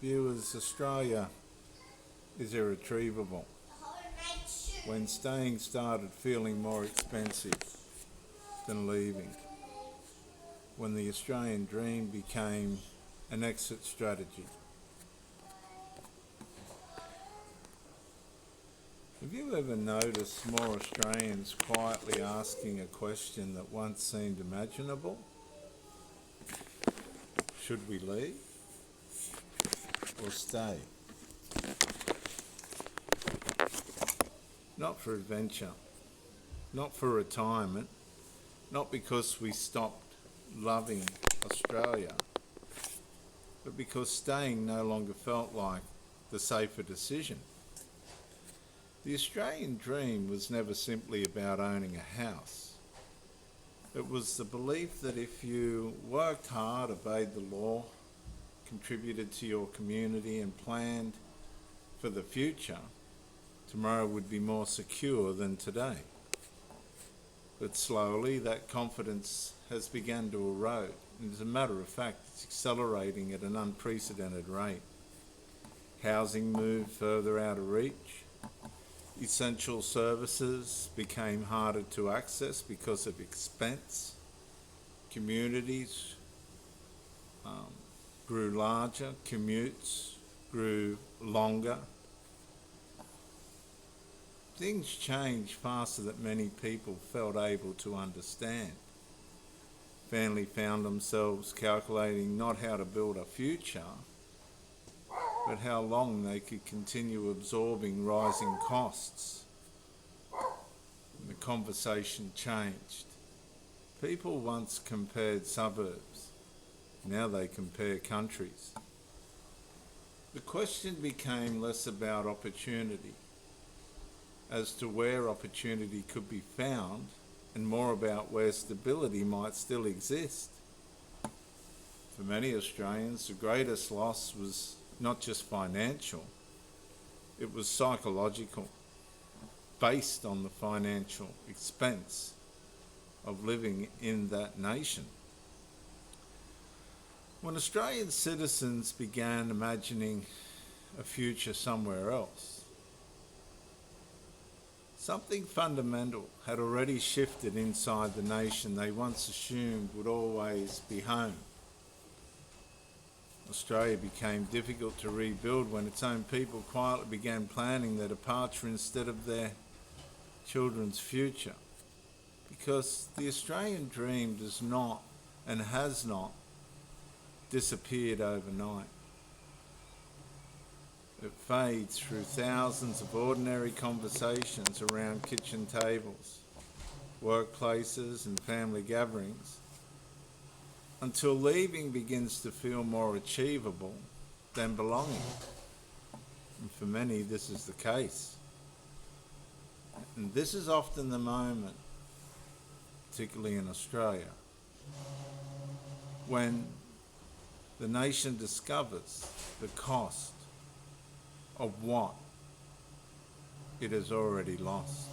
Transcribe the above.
Viewers, Australia is irretrievable. When staying started feeling more expensive than leaving, when the Australian dream became an exit strategy. Have you ever noticed more Australians quietly asking a question that once seemed imaginable? Should we leave or stay? Not for adventure, not for retirement, not because we stopped loving Australia, but because staying no longer felt like the safer decision. The Australian dream was never simply about owning a house. It was the belief that if you worked hard, obeyed the law, contributed to your community and planned for the future, tomorrow would be more secure than today. But slowly that confidence has begun to erode, and as a matter of fact, it's accelerating at an unprecedented rate. Housing moved further out of reach. Essential services became harder to access because of expense. Communities grew larger, commutes grew longer. Things changed faster than many people felt able to understand. Family found themselves calculating not how to build a future, but how long they could continue absorbing rising costs. And the conversation changed. People once compared suburbs, now they compare countries. The question became less about opportunity, as to where opportunity could be found, and more about where stability might still exist. For many Australians, the greatest loss was not just financial, it was psychological, based on the financial expense of living in that nation. When Australian citizens began imagining a future somewhere else, something fundamental had already shifted inside the nation they once assumed would always be home. Australia became difficult to rebuild when its own people quietly began planning their departure instead of their children's future. Because the Australian dream does not and has not disappeared overnight. It fades through thousands of ordinary conversations around kitchen tables, workplaces and family gatherings, until leaving begins to feel more achievable than belonging. And for many, this is the case. And this is often the moment, particularly in Australia, when the nation discovers the cost of what it has already lost.